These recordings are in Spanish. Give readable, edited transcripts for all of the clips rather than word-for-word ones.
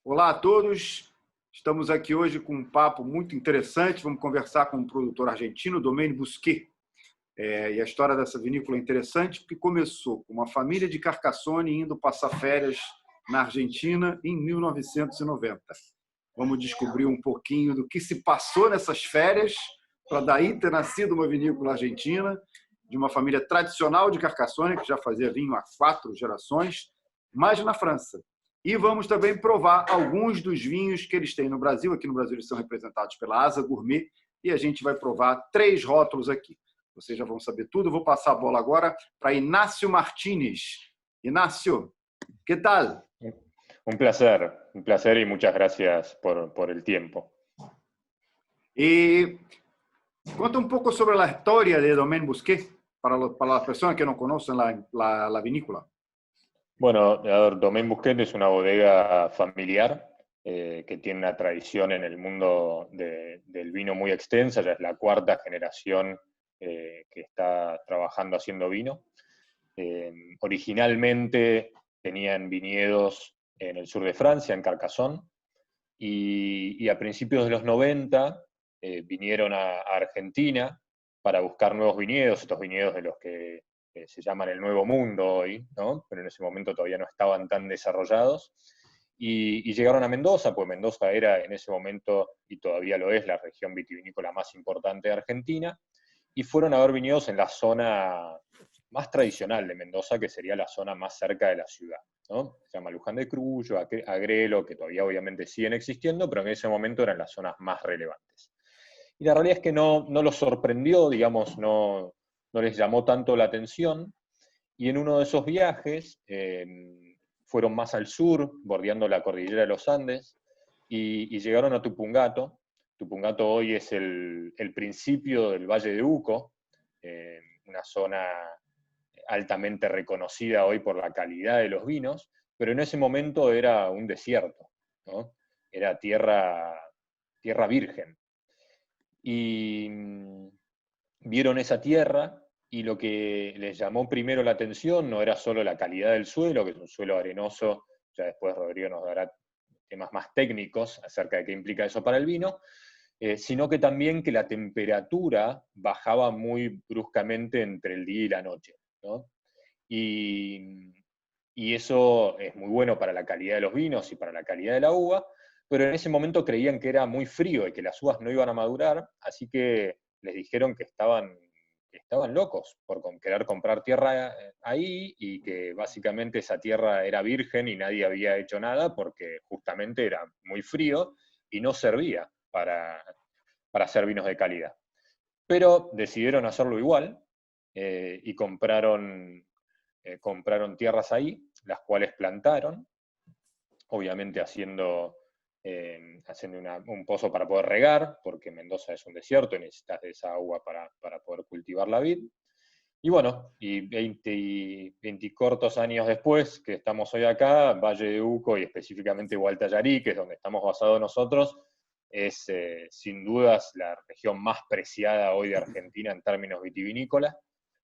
Olá a todos, estamos aqui hoje com um papo muito interessante, vamos conversar com um produtor argentino, Domaine Bousquet. E a história dessa vinícola é interessante porque começou com uma família de Carcassonne indo passar férias na Argentina em 1990. Vamos descobrir um pouquinho do que se passou nessas férias para daí ter nascido uma vinícola argentina, de uma família tradicional de Carcassonne, que já fazia vinho há 4 gerações, mas na França. E vamos também provar alguns dos vinhos que eles têm no Brasil. Aqui no Brasil eles são representados pela Asa Gourmet e a gente vai provar 3 rótulos aqui. Vocês já vão saber tudo. Vou passar a bola agora para Inácio Martínez. Inácio, que tal? Un placer y muchas gracias por el tiempo. E conta um pouco sobre a história de Domaine Bousquet para as pessoas que não conhecem a vinícola. Bueno, a ver, Domaine Bousquet es una bodega familiar que tiene una tradición en el mundo del vino muy extensa, ya es la 4ª generación que está trabajando haciendo vino. Originalmente tenían viñedos en el sur de Francia, en Carcassonne, y a principios de los 90 vinieron a Argentina para buscar nuevos viñedos, estos viñedos de los que se llaman el Nuevo Mundo hoy, ¿no? Pero en ese momento todavía no estaban tan desarrollados, y llegaron a Mendoza, pues Mendoza era en ese momento, y todavía lo es, la región vitivinícola más importante de Argentina, y fueron a ver viñedos en la zona más tradicional de Mendoza, que sería la zona más cerca de la ciudad, ¿no? Se llama Luján de Cuyo, Agrelo, que todavía obviamente siguen existiendo, pero en ese momento eran las zonas más relevantes. Y la realidad es que no los sorprendió, digamos, no les llamó tanto la atención, y en uno de esos viajes fueron más al sur, bordeando la cordillera de los Andes, y llegaron a Tupungato. Tupungato hoy es el principio del Valle de Uco, una zona altamente reconocida hoy por la calidad de los vinos, pero en ese momento era un desierto, ¿no? Era tierra virgen. Y vieron esa tierra, y lo que les llamó primero la atención no era solo la calidad del suelo, que es un suelo arenoso, ya después Rodrigo nos dará temas más técnicos acerca de qué implica eso para el vino, sino que también que la temperatura bajaba muy bruscamente entre el día y la noche, ¿no? Y eso es muy bueno para la calidad de los vinos y para la calidad de la uva, pero en ese momento creían que era muy frío y que las uvas no iban a madurar, así que les dijeron que estaban locos por querer comprar tierra ahí, y que básicamente esa tierra era virgen y nadie había hecho nada porque justamente era muy frío y no servía para hacer vinos de calidad. Pero decidieron hacerlo igual y compraron tierras ahí, las cuales plantaron, obviamente haciendo un pozo para poder regar, porque Mendoza es un desierto y necesitas de esa agua para poder cultivar la vid. Y bueno, y 20 cortos años después que estamos hoy acá, Valle de Uco y específicamente Gualtallarí, que es donde estamos basados nosotros, es sin dudas la región más preciada hoy de Argentina en términos vitivinícolas,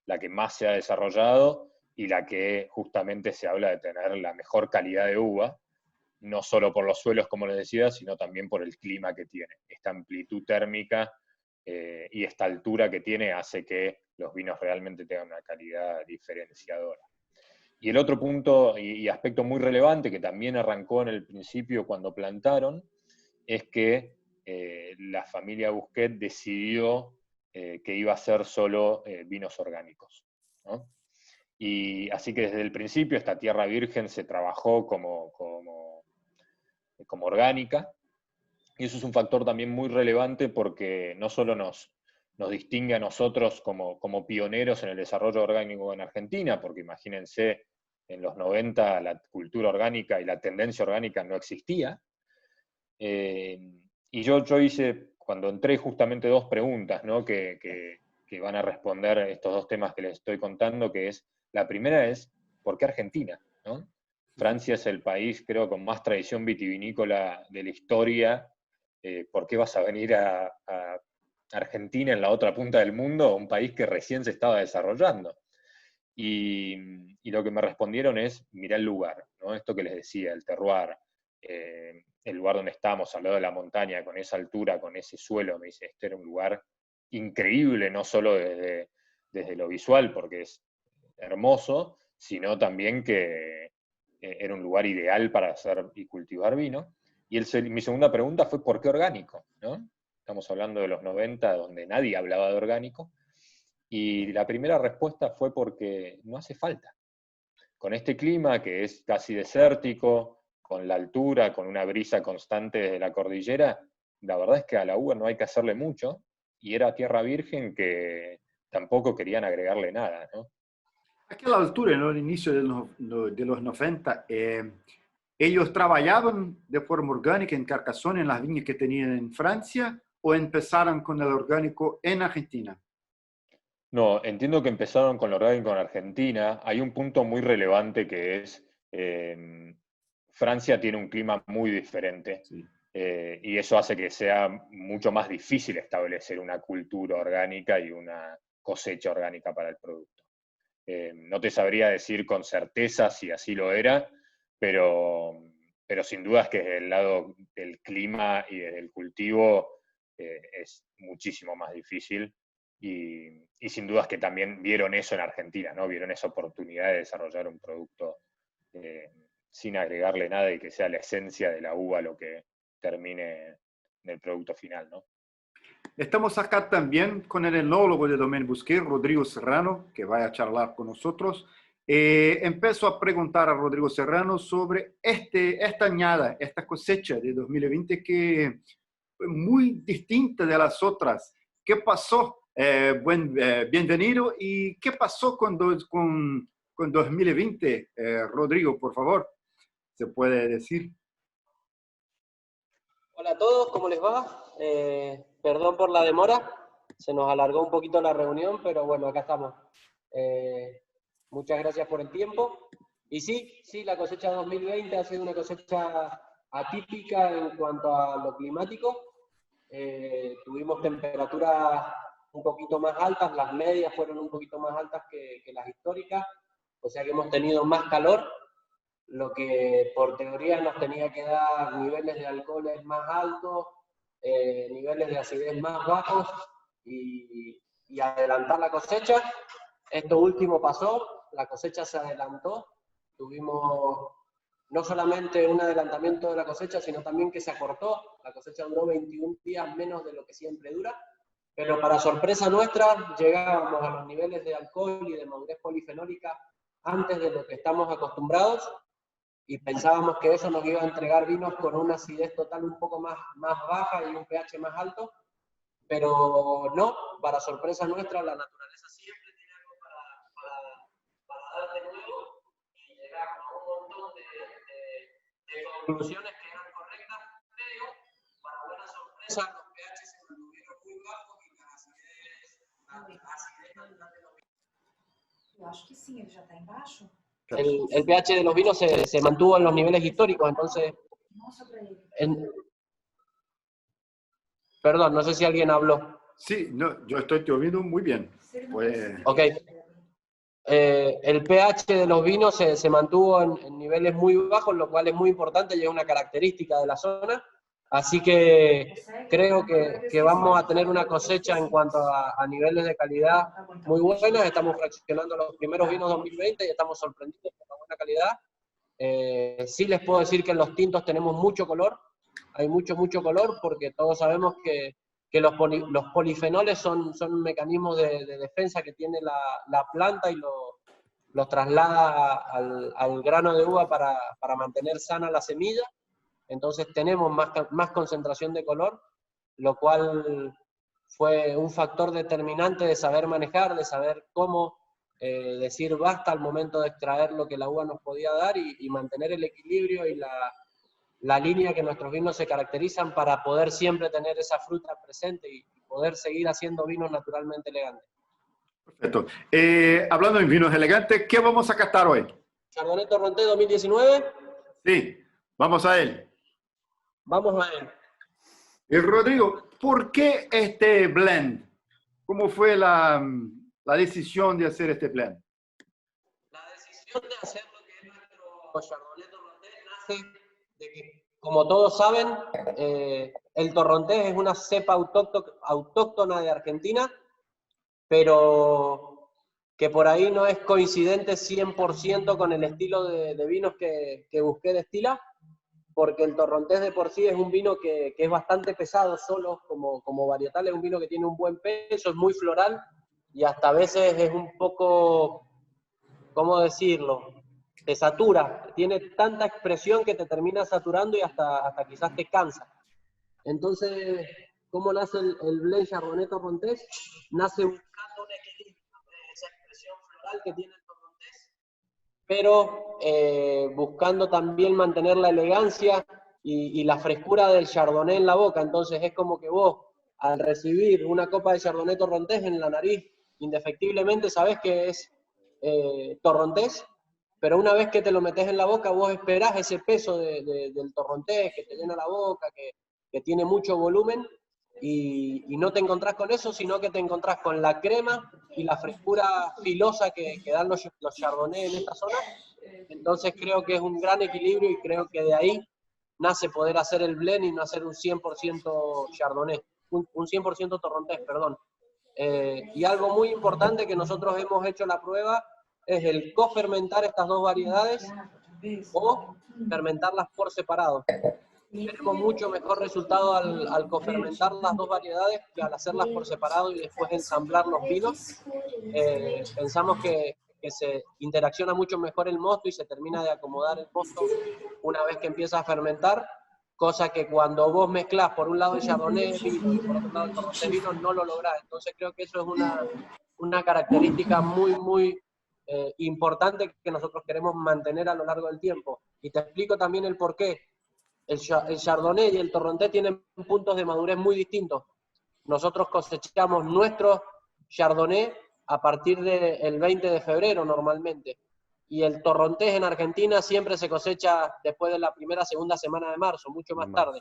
la que más se ha desarrollado y la que justamente se habla de tener la mejor calidad de uva, no solo por los suelos, como les decía, sino también por el clima que tiene. Esta amplitud térmica y esta altura que tiene hace que los vinos realmente tengan una calidad diferenciadora. Y el otro punto y aspecto muy relevante, que también arrancó en el principio cuando plantaron, es que la familia Bousquet decidió que iba a ser solo vinos orgánicos, ¿no? Y así que desde el principio esta tierra virgen se trabajó como orgánica, y eso es un factor también muy relevante porque no solo nos distingue a nosotros como pioneros en el desarrollo orgánico en Argentina, porque imagínense, en los 90 la cultura orgánica y la tendencia orgánica no existía. Y yo hice, cuando entré, justamente 2 preguntas, ¿no? que van a responder estos 2 temas que les estoy contando, que es, la primera es, ¿por qué Argentina? ¿No? Francia es el país, creo, con más tradición vitivinícola de la historia. ¿Por qué vas a venir a Argentina, en la otra punta del mundo, un país que recién se estaba desarrollando? Y lo que me respondieron es, mirá el lugar, ¿no? Esto que les decía, el terroir, el lugar donde estábamos, al lado de la montaña, con esa altura, con ese suelo, me dice, este era un lugar increíble, no solo desde lo visual, porque es hermoso, sino también que era un lugar ideal para hacer y cultivar vino. Y mi segunda pregunta fue, ¿por qué orgánico? ¿No? Estamos hablando de los 90, donde nadie hablaba de orgánico. Y la primera respuesta fue porque no hace falta. Con este clima que es casi desértico, con la altura, con una brisa constante desde la cordillera, la verdad es que a la uva no hay que hacerle mucho, y era tierra virgen que tampoco querían agregarle nada, ¿no? Aquela altura, no, al inicio de los 90, ¿ellos trabajaban de forma orgánica en Carcassonne, en las viñas que tenían en Francia, o empezaron con el orgánico en Argentina? No, entiendo que empezaron con lo orgánico en Argentina. Hay un punto muy relevante que es, Francia tiene un clima muy diferente, Sí. y eso hace que sea mucho más difícil establecer una cultura orgánica y una cosecha orgánica para el producto. No te sabría decir con certeza si así lo era, pero sin duda es que desde el lado del clima y desde el cultivo es muchísimo más difícil. Y sin duda es que también vieron eso en Argentina, ¿no? Vieron esa oportunidad de desarrollar un producto sin agregarle nada y que sea la esencia de la uva lo que termine en el producto final, ¿no? Estamos acá también con el enólogo de Domaine Bousquet, Rodrigo Serrano, que va a charlar con nosotros. Empezó a preguntar a Rodrigo Serrano sobre esta añada, esta cosecha de 2020 que fue muy distinta de las otras. ¿Qué pasó? Bienvenido. ¿Y qué pasó con 2020? Rodrigo, por favor, ¿se puede decir? Hola a todos, ¿cómo les va? Perdón por la demora, se nos alargó un poquito la reunión, pero bueno, acá estamos. Muchas gracias por el tiempo. Y sí, la cosecha 2020 ha sido una cosecha atípica en cuanto a lo climático. Tuvimos temperaturas un poquito más altas, las medias fueron un poquito más altas que las históricas, o sea que hemos tenido más calor, lo que por teoría nos tenía que dar niveles de alcoholes más altos, niveles de acidez más bajos y adelantar la cosecha. Esto último pasó, la cosecha se adelantó, tuvimos no solamente un adelantamiento de la cosecha, sino también que se acortó, la cosecha duró 21 días menos de lo que siempre dura, pero para sorpresa nuestra llegábamos a los niveles de alcohol y de madurez polifenólica antes de lo que estamos acostumbrados, y pensábamos que eso nos iba a entregar vinos con una acidez total un poco más baja y un pH más alto, pero no, para sorpresa nuestra, la naturaleza siempre tiene algo para dar de nuevo, y llegamos a un montón de conclusiones que eran correctas, pero para buena sorpresa los pH se mantuvieron muy bajos y la acidez natural de los vinos. Eu acho que sim, ele já está embaixo. El pH de los vinos se mantuvo en los niveles históricos, entonces... Perdón, no sé si alguien habló. Sí, no, yo estoy te oyendo muy bien. Pues... Ok. El pH de los vinos se mantuvo en niveles muy bajos, lo cual es muy importante y es una característica de la zona. Así que creo que vamos a tener una cosecha en cuanto a niveles de calidad muy buenas. Estamos fraccionando los primeros vinos 2020 y estamos sorprendidos por la buena calidad. Sí les puedo decir que en los tintos tenemos mucho color. Hay mucho color porque todos sabemos que los polifenoles son mecanismos de defensa que tiene la planta y los traslada al grano de uva para mantener sana la semilla. Entonces tenemos más concentración de color, lo cual fue un factor determinante de saber manejar, de saber cómo decir basta al momento de extraer lo que la uva nos podía dar y mantener el equilibrio y la línea que nuestros vinos se caracterizan para poder siempre tener esa fruta presente y poder seguir haciendo vinos naturalmente elegantes. Perfecto. Hablando en vinos elegantes, ¿qué vamos a catar hoy? Chardonnay Torrontés 2019. Sí, vamos a él. Vamos a él. Rodrigo, ¿por qué este blend? ¿Cómo fue la decisión de hacer este blend? La decisión de hacer lo que es nuestro Chardonnay Torrontés nace de que como todos saben, el torrontés es una cepa autóctona de Argentina, pero que por ahí no es coincidente 100% con el estilo de vinos que busqué destilar, porque el torrontés de por sí es un vino que es bastante pesado solo, como varietal, es un vino que tiene un buen peso, es muy floral, y hasta a veces es un poco, ¿cómo decirlo?, te satura, tiene tanta expresión que te termina saturando y hasta quizás te cansa. Entonces, ¿cómo nace el blend Chardonnay torrontés? Nace buscando un equilibrio de esa expresión floral que tiene el torrontés, pero buscando también mantener la elegancia y la frescura del Chardonnay en la boca. Entonces es como que vos, al recibir una copa de Chardonnay torrontés en la nariz, indefectiblemente sabés que es torrontés, pero una vez que te lo metes en la boca, vos esperás ese peso del torrontés que te llena la boca, que tiene mucho volumen, y no te encontrás con eso, sino que te encontrás con la crema y la frescura filosa que dan los chardonnay en esta zona. Entonces creo que es un gran equilibrio y creo que de ahí nace poder hacer el blend y no hacer un 100% chardonnay, un 100% torrontés, perdón. Y algo muy importante que nosotros hemos hecho la prueba es el cofermentar estas dos variedades o fermentarlas por separado. Tenemos mucho mejor resultado al cofermentar las dos variedades que al hacerlas por separado y después ensamblar los vinos. Pensamos que se interacciona mucho mejor el mosto y se termina de acomodar el mosto una vez que empieza a fermentar, cosa que cuando vos mezclás por un lado el chardonnay vino y por otro lado el torrontés vino no lo lográs. Entonces creo que eso es una característica muy importante que nosotros queremos mantener a lo largo del tiempo. Y te explico también el por qué. El Chardonnay y el Torrontés tienen puntos de madurez muy distintos. Nosotros cosechamos nuestro Chardonnay a partir del 20 de febrero normalmente. Y el Torrontés en Argentina siempre se cosecha después de la primera, segunda semana de marzo, mucho más tarde.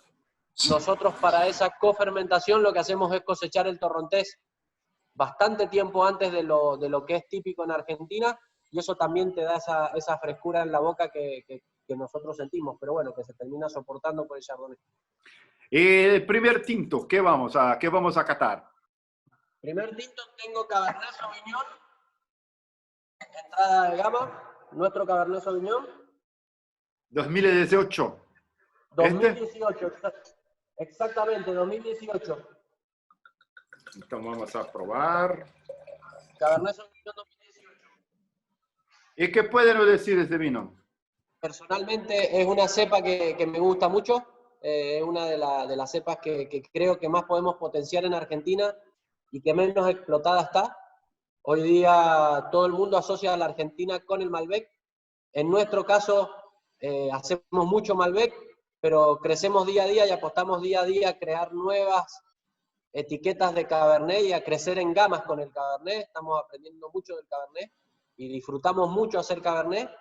Nosotros para esa cofermentación lo que hacemos es cosechar el Torrontés bastante tiempo antes de lo que es típico en Argentina, y eso también te da esa frescura en la boca que nosotros sentimos, pero bueno, que se termina soportando por el Chardonnay. El primer tinto, ¿qué vamos a catar? Primer tinto tengo Cabernet Sauvignon, entrada de gama, nuestro Cabernet Sauvignon. 2018. 2018, exactamente, 2018. Entonces vamos a probar. Cabernet Sauvignon 2018. ¿Y qué pueden decir de este vino? Personalmente es una cepa que me gusta mucho, es una de las cepas que creo que más podemos potenciar en Argentina y que menos explotada está. Hoy día todo el mundo asocia a la Argentina con el Malbec. En nuestro caso hacemos mucho Malbec, pero crecemos día a día y apostamos día a día a crear nuevas etiquetas de Cabernet y a crecer en gamas con el Cabernet. Estamos aprendiendo mucho del Cabernet y disfrutamos mucho hacer Cabernet.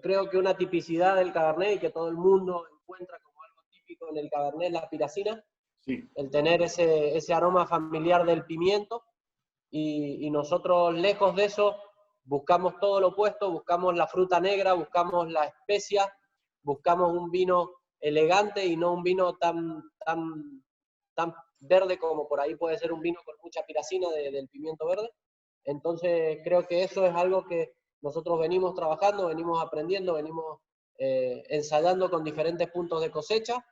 Creo que una tipicidad del Cabernet y que todo el mundo encuentra como algo típico en el Cabernet es la piracina, sí. El tener ese aroma familiar del pimiento, y nosotros lejos de eso buscamos todo lo opuesto, buscamos la fruta negra, buscamos la especia, buscamos un vino elegante y no un vino tan verde como por ahí puede ser un vino con mucha piracina del pimiento verde. Entonces creo que eso es algo que nosotros venimos trabajando, venimos aprendiendo, venimos ensayando con diferentes puntos de cosecha.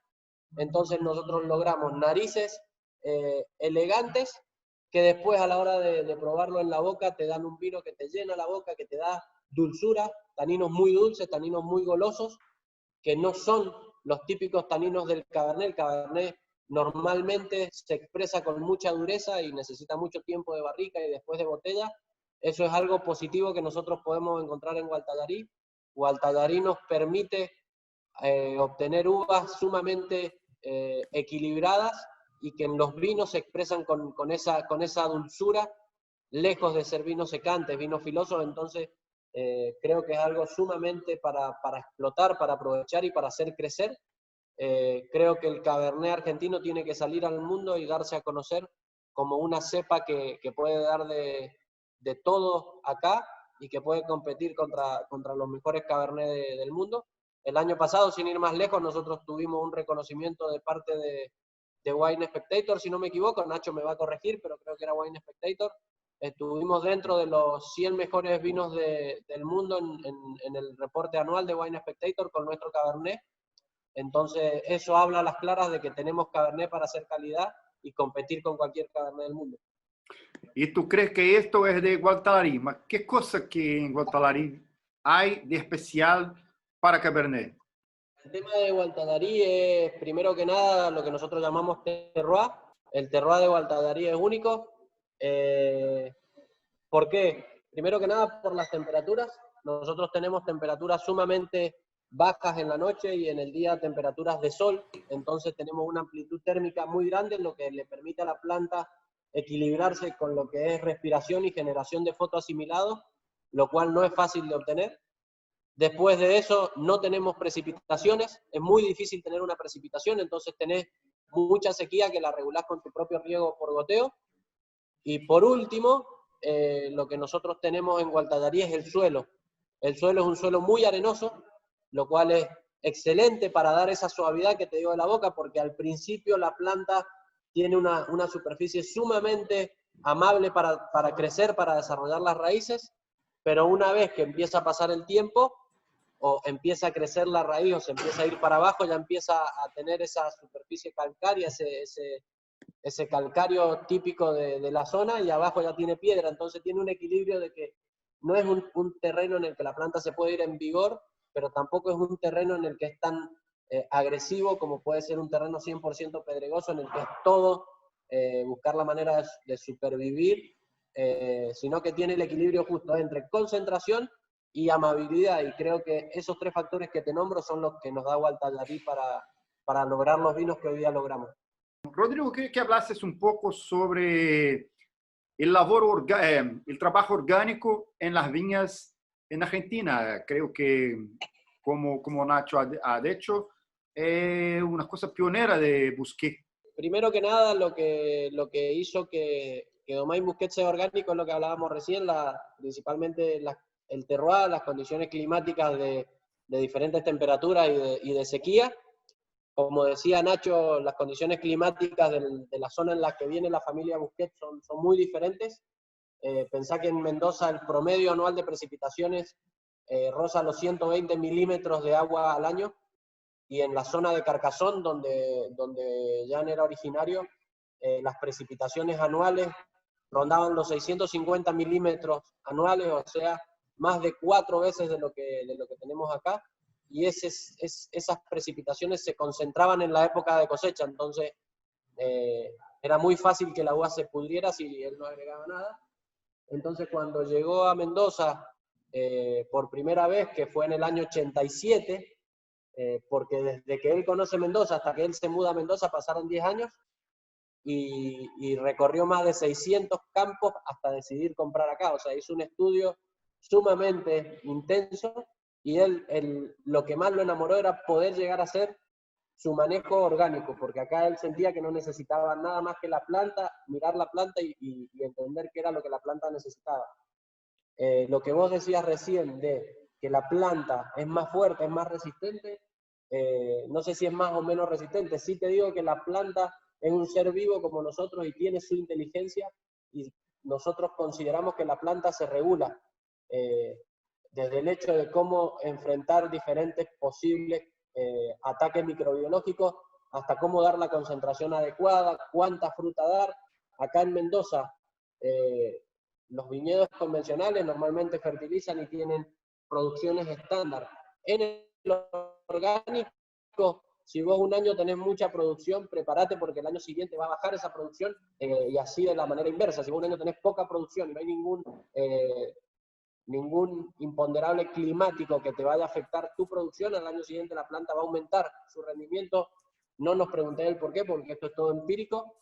Entonces nosotros logramos narices elegantes que después a la hora de probarlo en la boca te dan un vino que te llena la boca, que te da dulzura, taninos muy dulces, taninos muy golosos, que no son los típicos taninos del Cabernet. El Cabernet normalmente se expresa con mucha dureza y necesita mucho tiempo de barrica y después de botella. Eso es algo positivo que nosotros podemos encontrar en Gualtallarí. Gualtallarí nos permite obtener uvas sumamente equilibradas y que en los vinos se expresan con esa dulzura, lejos de ser vinos secantes, vinos filosos. Entonces creo que es algo sumamente para explotar, para aprovechar y para hacer crecer. Creo que el Cabernet argentino tiene que salir al mundo y darse a conocer como una cepa que puede dar de todo acá y que puede competir contra los mejores Cabernet del mundo. El año pasado, sin ir más lejos, nosotros tuvimos un reconocimiento de parte de Wine Spectator, si no me equivoco, Nacho me va a corregir, pero creo que era Wine Spectator. Estuvimos dentro de los 100 mejores vinos del mundo en el reporte anual de Wine Spectator con nuestro Cabernet. Entonces, eso habla a las claras de que tenemos Cabernet para hacer calidad y competir con cualquier Cabernet del mundo. ¿Y tú crees que esto es de Gualtalarí? ¿Qué cosa que en Gualtalarí hay de especial para Cabernet? El tema de Gualtalarí es, primero que nada, lo que nosotros llamamos terroir. El terroir de Gualtalarí es único. ¿Por qué? Primero que nada, por las temperaturas. Nosotros tenemos temperaturas sumamente bajas en la noche y en el día temperaturas de sol. Entonces tenemos una amplitud térmica muy grande, lo que le permite a la planta equilibrarse con lo que es respiración y generación de fotoasimilados, lo cual no es fácil de obtener. Después de eso, no tenemos precipitaciones, es muy difícil tener una precipitación, entonces tenés mucha sequía que la regulás con tu propio riego por goteo. Y por último, lo que nosotros tenemos en Gualtalarí es el suelo. El suelo es un suelo muy arenoso, lo cual es excelente para dar esa suavidad que te digo de la boca, porque al principio la planta tiene una superficie sumamente amable para crecer, para desarrollar las raíces, pero una vez que empieza a pasar el tiempo, o empieza a crecer la raíz, o se empieza a ir para abajo, ya empieza a tener esa superficie calcárea, ese calcario típico de la zona, y abajo ya tiene piedra, entonces tiene un equilibrio de que no es un terreno en el que la planta se puede ir en vigor, pero tampoco es un terreno en el que es tan agresivo como puede ser un terreno 100% pedregoso, en el que es todo buscar la manera de supervivir, sino que tiene el equilibrio justo entre concentración y amabilidad, y creo que esos tres factores que te nombro son los que nos da Gualtalarí para lograr los vinos que hoy día logramos. Rodrigo, quería que hablases un poco sobre el trabajo orgánico en las viñas en Argentina. Creo que, como Nacho ha dicho, es una cosa pionera de Busquet. Primero que nada, lo que hizo que Domaine Busquet sea orgánico es lo que hablábamos recién, principalmente el terroir, las condiciones climáticas de diferentes temperaturas y de sequía. Como decía Nacho, las condiciones climáticas de la zona en la que viene la familia Busquet son muy diferentes. Pensá que en Mendoza el promedio anual de precipitaciones roza los 120 milímetros de agua al año, y en la zona de Carcassonne, donde Jan era originario, las precipitaciones anuales rondaban los 650 milímetros anuales, o sea, más de 4 veces de lo que tenemos acá, y esas precipitaciones se concentraban en la época de cosecha, entonces era muy fácil que la uva se pudriera si él no agregaba nada. Entonces cuando llegó a Mendoza por primera vez, que fue en el año 87, porque desde que él conoce Mendoza hasta que él se muda a Mendoza pasaron 10 años, y recorrió más de 600 campos hasta decidir comprar acá. O sea, hizo un estudio sumamente intenso, y lo que más lo enamoró era poder llegar a hacer su manejo orgánico, porque acá él sentía que no necesitaba nada más que la planta, mirar la planta y entender qué era lo que la planta necesitaba. Lo que vos decías recién de que la planta es más fuerte, es más resistente, no sé si es más o menos resistente. Sí te digo que la planta es un ser vivo como nosotros y tiene su inteligencia, y nosotros consideramos que la planta se regula desde el hecho de cómo enfrentar diferentes posibles ataques microbiológicos, hasta cómo dar la concentración adecuada, cuánta fruta dar. Acá en Mendoza, los viñedos convencionales normalmente fertilizan y tienen producciones estándar. En el orgánico, si vos un año tenés mucha producción, prepárate porque el año siguiente va a bajar esa producción, y así de la manera inversa. Si vos un año tenés poca producción y no hay ningún imponderable climático que te vaya a afectar tu producción, al año siguiente la planta va a aumentar su rendimiento. No nos pregunté el por qué, porque esto es todo empírico,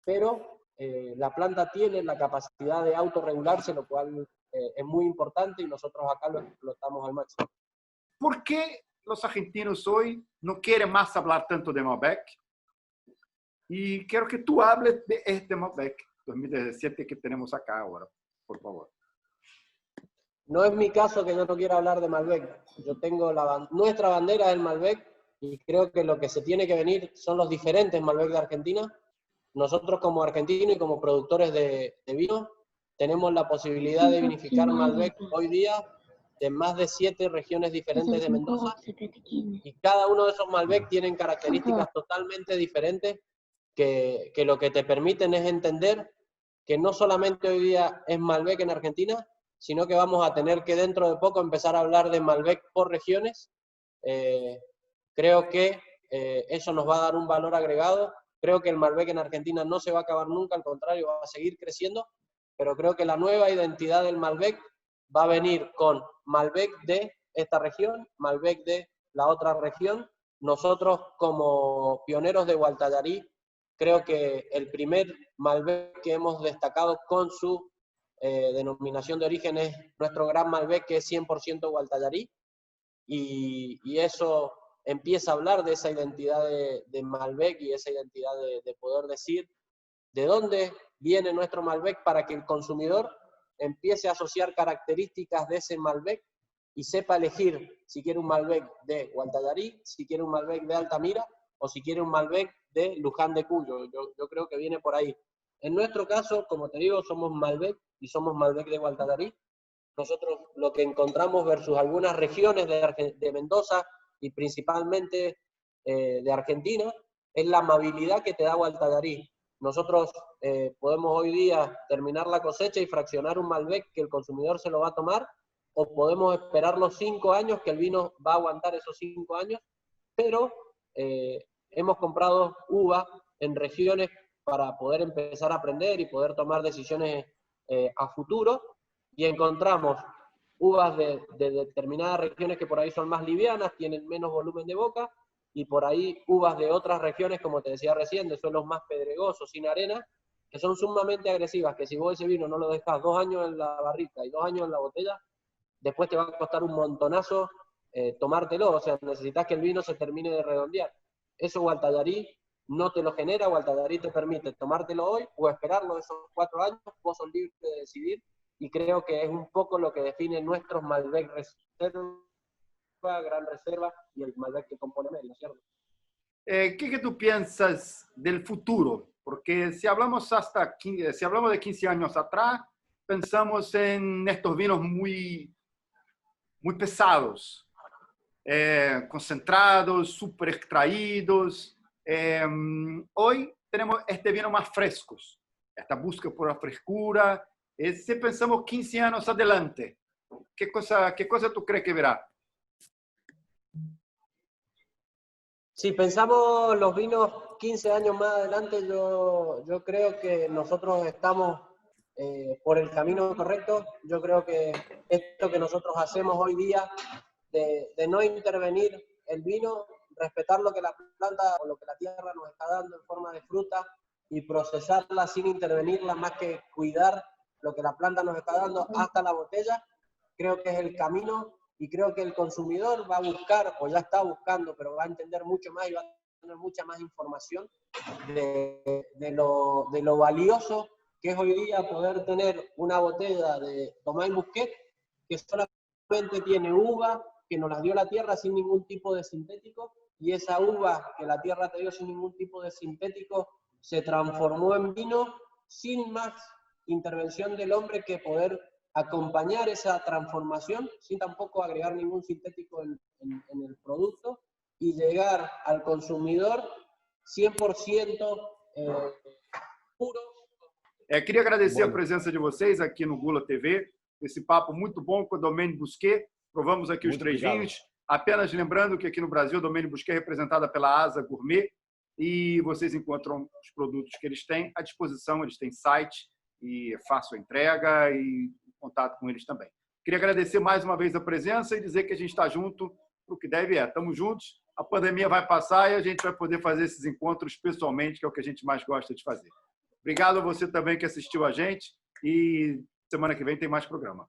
pero la planta tiene la capacidad de autorregularse, lo cual es muy importante, y nosotros acá lo explotamos al máximo. ¿Por qué los argentinos hoy no quieren más hablar tanto de Malbec? Y quiero que tú hables de este Malbec 2017 que tenemos acá ahora, por favor. No es mi caso que yo no quiera hablar de Malbec. Yo tengo nuestra bandera es el Malbec y creo que lo que se tiene que venir son los diferentes Malbec de Argentina. Nosotros como argentinos y como productores de vino tenemos la posibilidad de vinificar Malbec hoy día de más de 7 regiones diferentes de Mendoza y cada uno de esos Malbec tienen características totalmente diferentes que lo que te permiten es entender que no solamente hoy día es Malbec en Argentina, sino que vamos a tener que dentro de poco empezar a hablar de Malbec por regiones. Creo que eso nos va a dar un valor agregado. Creo que el Malbec en Argentina no se va a acabar nunca, al contrario, va a seguir creciendo, pero creo que la nueva identidad del Malbec va a venir con Malbec de esta región, Malbec de la otra región. Nosotros como pioneros de Gualtallarí, creo que el primer Malbec que hemos destacado con su denominación de origen es nuestro gran Malbec, que es 100% Gualtallarí, y eso empieza a hablar de esa identidad de Malbec y esa identidad de poder decir de dónde viene nuestro Malbec para que el consumidor empiece a asociar características de ese Malbec y sepa elegir si quiere un Malbec de Gualtallarí, si quiere un Malbec de Altamira o si quiere un Malbec de Luján de Cuyo. Yo creo que viene por ahí. En nuestro caso, como te digo, somos Malbec y somos Malbec de Gualtallarí. Nosotros lo que encontramos versus algunas regiones de Mendoza y principalmente de Argentina es la amabilidad que te da Gualtallarí. Nosotros podemos hoy día terminar la cosecha y fraccionar un Malbec que el consumidor se lo va a tomar, o podemos esperar los 5 años, que el vino va a aguantar esos 5 años, pero hemos comprado uva en regiones para poder empezar a aprender y poder tomar decisiones a futuro, y encontramos uvas de determinadas regiones que por ahí son más livianas, tienen menos volumen de boca, y por ahí uvas de otras regiones, como te decía recién, de suelos más pedregosos, sin arena, que son sumamente agresivas, que si vos ese vino no lo dejas 2 años en la barrica y 2 años en la botella, después te va a costar un montonazo tomártelo, o sea, necesitas que el vino se termine de redondear. Eso Gualtallarí no te lo genera, Gualtallarí te permite tomártelo hoy o esperarlo esos 4 años, vos sos libre de decidir, y creo que es un poco lo que define nuestros Malbec Reserva, Gran Reserva y el Malbec que compone Mérida, ¿cierto? ¿Qué tú piensas del futuro? Porque si hablamos de 15 años atrás, pensamos en estos vinos muy pesados, concentrados, super extraídos. Hoy tenemos este vino más frescos, esta busca por la frescura. Si pensamos 15 años adelante, ¿qué cosa tú crees que verá? Si pensamos los vinos 15 años más adelante, yo creo que nosotros estamos por el camino correcto. Yo creo que esto que nosotros hacemos hoy día, de no intervenir el vino, respetar lo que la planta o lo que la tierra nos está dando en forma de fruta y procesarla sin intervenirla, más que cuidar lo que la planta nos está dando hasta la botella, creo que es el camino. Y creo que el consumidor va a buscar, o ya está buscando, pero va a entender mucho más y va a tener mucha más información de lo valioso que es hoy día poder tener una botella de Tomás Musquet que solamente tiene uva, que nos la dio la tierra sin ningún tipo de sintético, y esa uva que la tierra te dio sin ningún tipo de sintético se transformó en vino sin más intervención del hombre que poder acompañar esa transformación sin tampoco agregar ningún sintético en el producto y llegar al consumidor 100% puro. Queria agradecer a presença de vocês aqui no Gula TV, esse papo muito bom com o Domaine Bousquet. Provamos aqui os 3 vinhos. Apenas lembrando que aqui no Brasil, o Domaine Bousquet é representada pela Asa Gourmet, e vocês encontram os produtos que eles têm à disposição. Eles têm site e é fácil a entrega e contato com eles também. Queria agradecer mais uma vez a presença e dizer que a gente está junto para o que deve é. Estamos juntos, a pandemia vai passar e a gente vai poder fazer esses encontros pessoalmente, que é o que a gente mais gosta de fazer. Obrigado a você também que assistiu a gente, e semana que vem tem mais programa.